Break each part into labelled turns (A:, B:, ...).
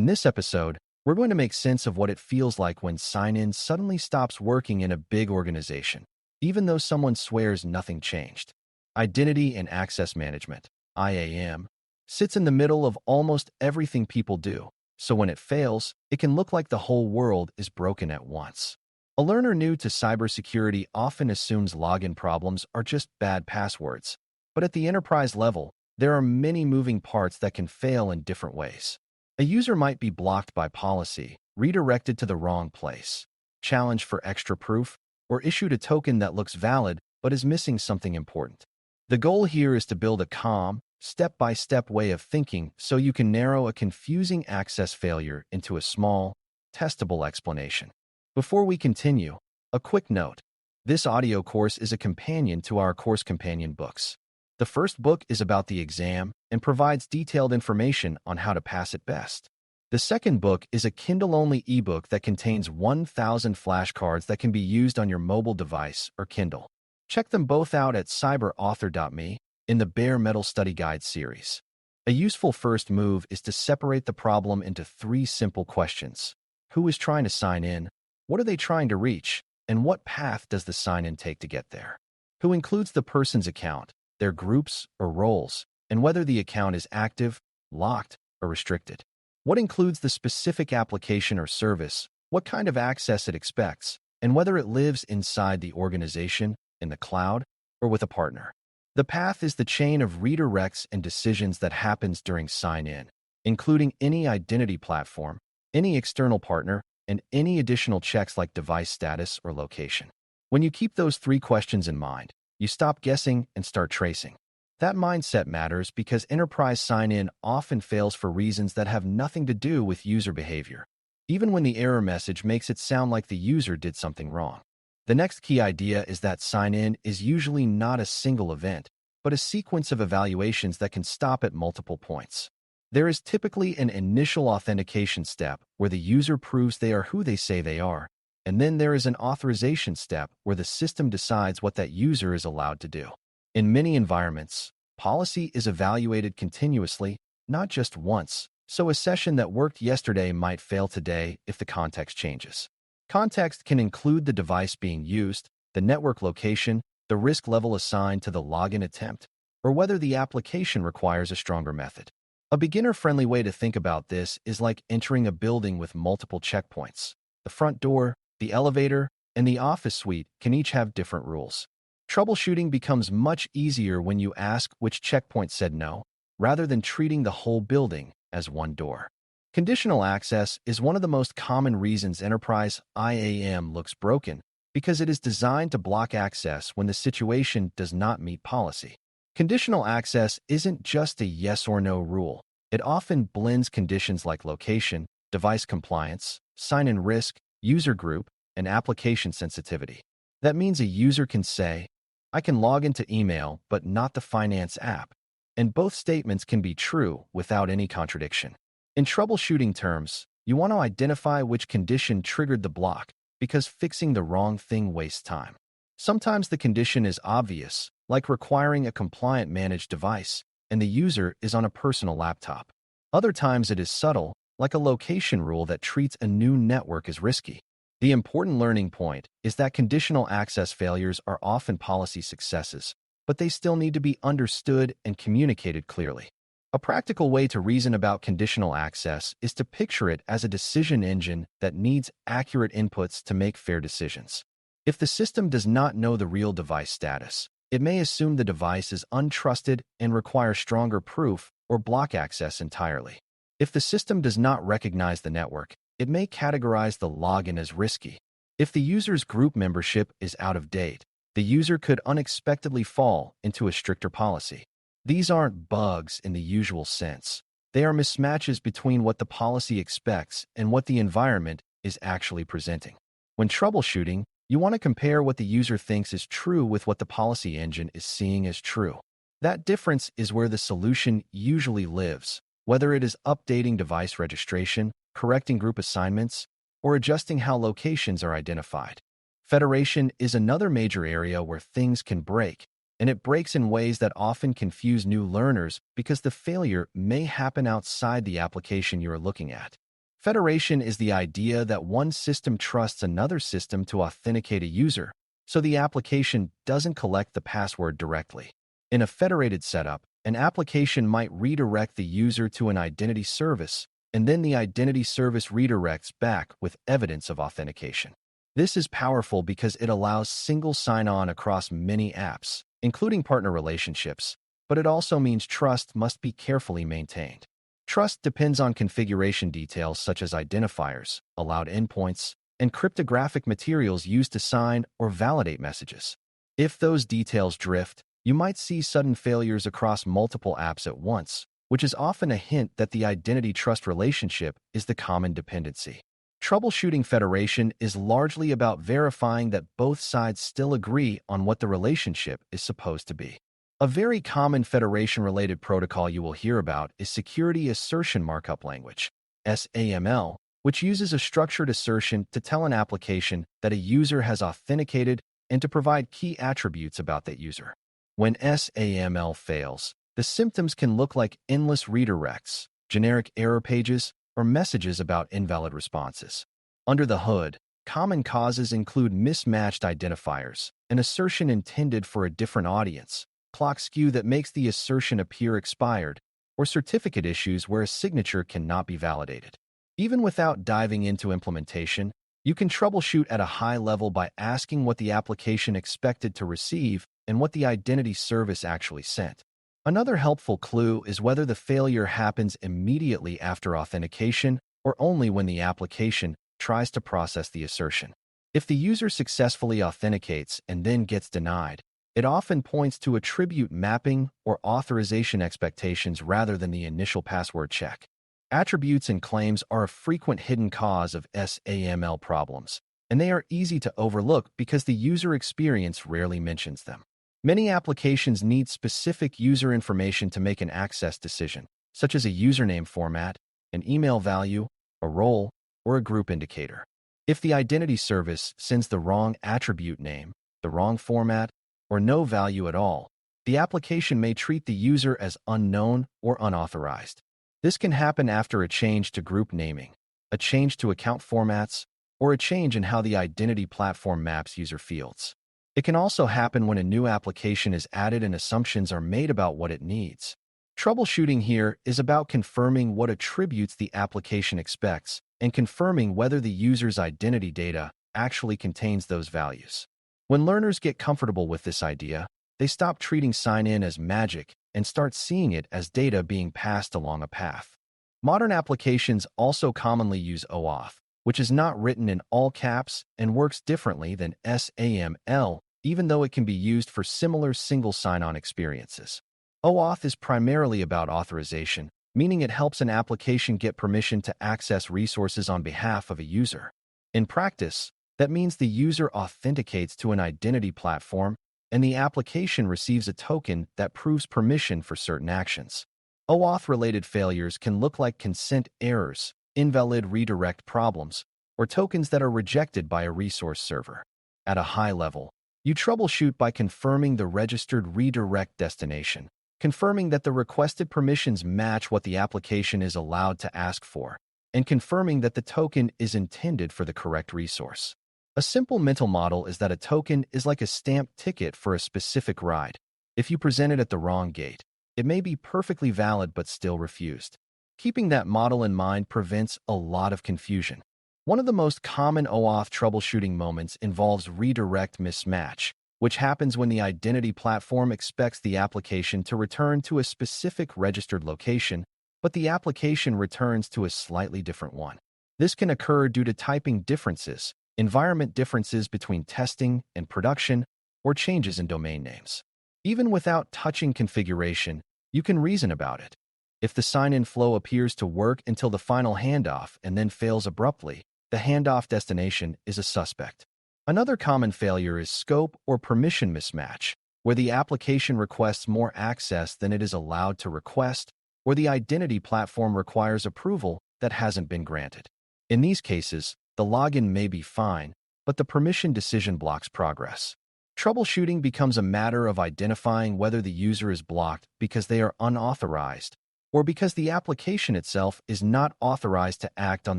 A: In this episode, we're going to make sense of what it feels like when sign-in suddenly stops working in a big organization, even though someone swears nothing changed. Identity and Access Management, IAM, sits in the middle of almost everything people do, so when it fails, it can look like the whole world is broken at once. A learner new to cybersecurity often assumes login problems are just bad passwords, but at the enterprise level, there are many moving parts that can fail in different ways. A user might be blocked by policy, redirected to the wrong place, challenged for extra proof, or issued a token that looks valid but is missing something important. The goal here is to build a calm, step-by-step way of thinking so you can narrow a confusing access failure into a small, testable explanation. Before we continue, a quick note. This audio course is a companion to our course companion books. The first book is about the exam and provides detailed information on how to pass it best. The second book is a Kindle-only ebook that contains 1,000 flashcards that can be used on your mobile device or Kindle. Check them both out at cyberauthor.me in the Bare Metal Study Guide series. A useful first move is to separate the problem into 3 simple questions. Who is trying to sign in? What are they trying to reach? And what path does the sign-in take to get there? Who includes the person's account, their groups or roles, and whether the account is active, locked, or restricted. What includes the specific application or service, what kind of access it expects, and whether it lives inside the organization, in the cloud, or with a partner. The path is the chain of redirects and decisions that happens during sign-in, including any identity platform, any external partner, and any additional checks like device status or location. When you keep those 3 questions in mind, you stop guessing and start tracing. That mindset matters because enterprise sign-in often fails for reasons that have nothing to do with user behavior, even when the error message makes it sound like the user did something wrong. The next key idea is that sign-in is usually not a single event, but a sequence of evaluations that can stop at multiple points. There is typically an initial authentication step where the user proves they are who they say they are, and then there is an authorization step where the system decides what that user is allowed to do. In many environments, policy is evaluated continuously, not just once, so a session that worked yesterday might fail today if the context changes. Context can include the device being used, the network location, the risk level assigned to the login attempt, or whether the application requires a stronger method. A beginner-friendly way to think about this is like entering a building with multiple checkpoints. The front door, the elevator, and the office suite can each have different rules. Troubleshooting becomes much easier when you ask which checkpoint said no, rather than treating the whole building as one door. Conditional access is one of the most common reasons enterprise IAM looks broken because it is designed to block access when the situation does not meet policy. Conditional access isn't just a yes or no rule. It often blends conditions like location, device compliance, sign-in risk, user group, and application sensitivity. That means a user can say, I can log into email, but not the finance app. And both statements can be true without any contradiction. In troubleshooting terms, you want to identify which condition triggered the block because fixing the wrong thing wastes time. Sometimes the condition is obvious, like requiring a compliant managed device, and the user is on a personal laptop. Other times it is subtle, like a location rule that treats a new network as risky. The important learning point is that conditional access failures are often policy successes, but they still need to be understood and communicated clearly. A practical way to reason about conditional access is to picture it as a decision engine that needs accurate inputs to make fair decisions. If the system does not know the real device status, it may assume the device is untrusted and require stronger proof or block access entirely. If the system does not recognize the network, it may categorize the login as risky. If the user's group membership is out of date, the user could unexpectedly fall into a stricter policy. These aren't bugs in the usual sense. They are mismatches between what the policy expects and what the environment is actually presenting. When troubleshooting, you want to compare what the user thinks is true with what the policy engine is seeing as true. That difference is where the solution usually lives, whether it is updating device registration, correcting group assignments, or adjusting how locations are identified. Federation is another major area where things can break, and it breaks in ways that often confuse new learners because the failure may happen outside the application you are looking at. Federation is the idea that one system trusts another system to authenticate a user, so the application doesn't collect the password directly. In a federated setup, an application might redirect the user to an identity service, and then the identity service redirects back with evidence of authentication. This is powerful because it allows single sign-on across many apps, including partner relationships, but it also means trust must be carefully maintained. Trust depends on configuration details such as identifiers, allowed endpoints, and cryptographic materials used to sign or validate messages. If those details drift, you might see sudden failures across multiple apps at once, which is often a hint that the identity-trust relationship is the common dependency. Troubleshooting federation is largely about verifying that both sides still agree on what the relationship is supposed to be. A very common federation-related protocol you will hear about is Security Assertion Markup Language, SAML, which uses a structured assertion to tell an application that a user has authenticated and to provide key attributes about that user. When SAML fails, the symptoms can look like endless redirects, generic error pages, or messages about invalid responses. Under the hood, common causes include mismatched identifiers, an assertion intended for a different audience, clock skew that makes the assertion appear expired, or certificate issues where a signature cannot be validated. Even without diving into implementation, you can troubleshoot at a high level by asking what the application expected to receive and what the identity service actually sent. Another helpful clue is whether the failure happens immediately after authentication or only when the application tries to process the assertion. If the user successfully authenticates and then gets denied, it often points to attribute mapping or authorization expectations rather than the initial password check. Attributes and claims are a frequent hidden cause of SAML problems, and they are easy to overlook because the user experience rarely mentions them. Many applications need specific user information to make an access decision, such as a username format, an email value, a role, or a group indicator. If the identity service sends the wrong attribute name, the wrong format, or no value at all, the application may treat the user as unknown or unauthorized. This can happen after a change to group naming, a change to account formats, or a change in how the identity platform maps user fields. It can also happen when a new application is added and assumptions are made about what it needs. Troubleshooting here is about confirming what attributes the application expects and confirming whether the user's identity data actually contains those values. When learners get comfortable with this idea, they stop treating sign-in as magic and start seeing it as data being passed along a path. Modern applications also commonly use OAuth, which is not written in all caps and works differently than SAML, even though it can be used for similar single sign-on experiences. OAuth is primarily about authorization, meaning it helps an application get permission to access resources on behalf of a user. In practice, that means the user authenticates to an identity platform and the application receives a token that proves permission for certain actions. OAuth-related failures can look like consent errors, invalid redirect problems, or tokens that are rejected by a resource server. At a high level, you troubleshoot by confirming the registered redirect destination, confirming that the requested permissions match what the application is allowed to ask for, and confirming that the token is intended for the correct resource. A simple mental model is that a token is like a stamped ticket for a specific ride. If you present it at the wrong gate, it may be perfectly valid but still refused. Keeping that model in mind prevents a lot of confusion. One of the most common OAuth troubleshooting moments involves redirect mismatch, which happens when the identity platform expects the application to return to a specific registered location, but the application returns to a slightly different one. This can occur due to typing differences, environment differences between testing and production, or changes in domain names. Even without touching configuration, you can reason about it. If the sign-in flow appears to work until the final handoff and then fails abruptly, the handoff destination is a suspect. Another common failure is scope or permission mismatch, where the application requests more access than it is allowed to request, or the identity platform requires approval that hasn't been granted. In these cases, the login may be fine, but the permission decision blocks progress. Troubleshooting becomes a matter of identifying whether the user is blocked because they are unauthorized or because the application itself is not authorized to act on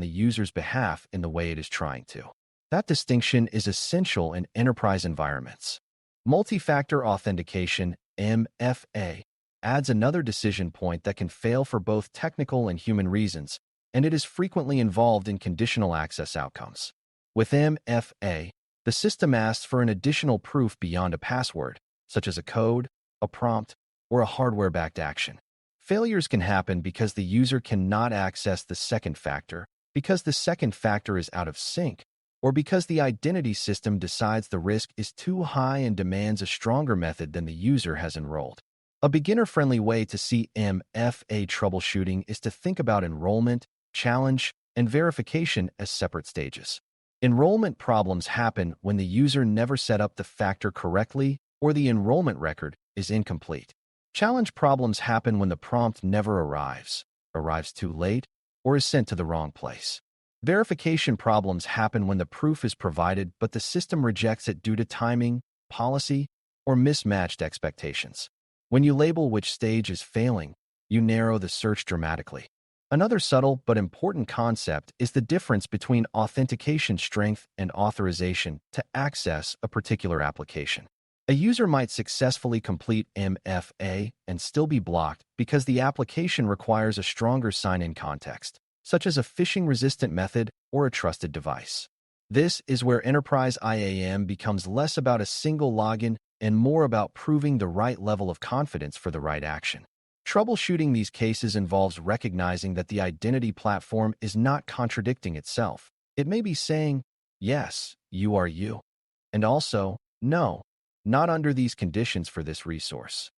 A: the user's behalf in the way it is trying to. That distinction is essential in enterprise environments. Multi-factor authentication, MFA, adds another decision point that can fail for both technical and human reasons, and it is frequently involved in conditional access outcomes. With MFA, the system asks for an additional proof beyond a password, such as a code, a prompt, or a hardware-backed action. Failures can happen because the user cannot access the second factor, because the second factor is out of sync, or because the identity system decides the risk is too high and demands a stronger method than the user has enrolled. A beginner-friendly way to see MFA troubleshooting is to think about enrollment, challenge, and verification as separate stages. Enrollment problems happen when the user never set up the factor correctly or the enrollment record is incomplete. Challenge problems happen when the prompt never arrives too late, or is sent to the wrong place. Verification problems happen when the proof is provided but the system rejects it due to timing, policy, or mismatched expectations. When you label which stage is failing, you narrow the search dramatically. Another subtle but important concept is the difference between authentication strength and authorization to access a particular application. A user might successfully complete MFA and still be blocked because the application requires a stronger sign-in context, such as a phishing-resistant method or a trusted device. This is where enterprise IAM becomes less about a single login and more about proving the right level of confidence for the right action. Troubleshooting these cases involves recognizing that the identity platform is not contradicting itself. It may be saying, yes, you are you, and also, no, not under these conditions for this resource.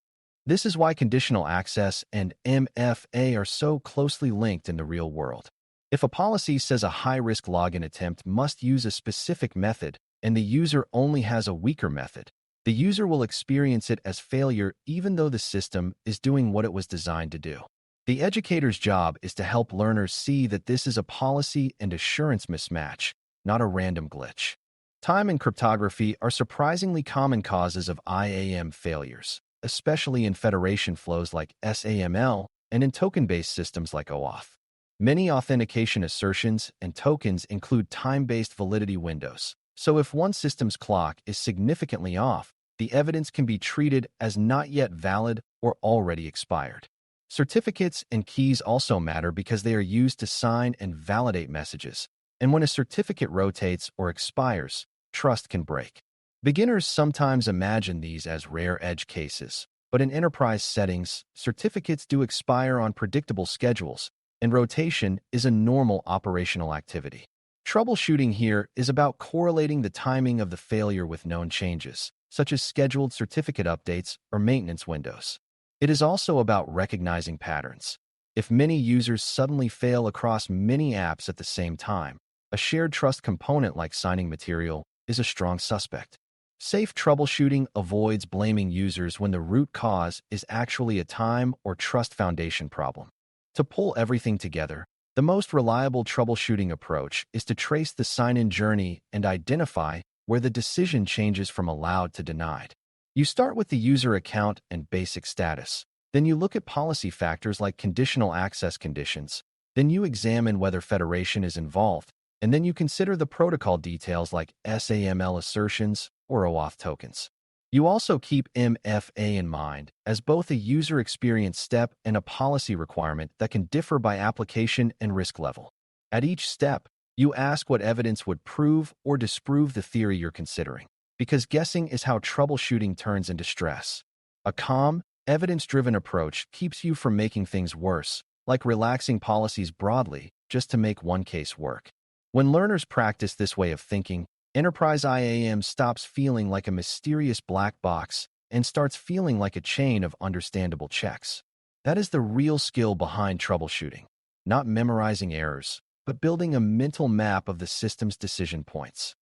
A: This is why conditional access and MFA are so closely linked in the real world. If a policy says a high-risk login attempt must use a specific method and the user only has a weaker method, the user will experience it as failure even though the system is doing what it was designed to do. The educator's job is to help learners see that this is a policy and assurance mismatch, not a random glitch. Time and cryptography are surprisingly common causes of IAM failures, especially in federation flows like SAML and in token-based systems like OAuth. Many authentication assertions and tokens include time-based validity windows, so if one system's clock is significantly off, the evidence can be treated as not yet valid or already expired. Certificates and keys also matter because they are used to sign and validate messages, and when a certificate rotates or expires, trust can break. Beginners sometimes imagine these as rare edge cases, but in enterprise settings, certificates do expire on predictable schedules, and rotation is a normal operational activity. Troubleshooting here is about correlating the timing of the failure with known changes, such as scheduled certificate updates or maintenance windows. It is also about recognizing patterns. If many users suddenly fail across many apps at the same time, a shared trust component like signing material is a strong suspect. Safe troubleshooting avoids blaming users when the root cause is actually a time or trust foundation problem. To pull everything together, the most reliable troubleshooting approach is to trace the sign-in journey and identify where the decision changes from allowed to denied. You start with the user account and basic status. Then you look at policy factors like conditional access conditions. Then you examine whether federation is involved. And then you consider the protocol details like SAML assertions or OAuth tokens. You also keep MFA in mind as both a user experience step and a policy requirement that can differ by application and risk level. At each step, you ask what evidence would prove or disprove the theory you're considering, because guessing is how troubleshooting turns into stress. A calm, evidence-driven approach keeps you from making things worse, like relaxing policies broadly just to make one case work. When learners practice this way of thinking, enterprise IAM stops feeling like a mysterious black box and starts feeling like a chain of understandable checks. That is the real skill behind troubleshooting, not memorizing errors, but building a mental map of the system's decision points.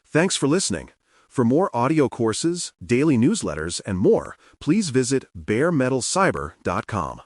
B: Thanks for listening. For more audio courses, daily newsletters, and more, please visit baremetalcyber.com.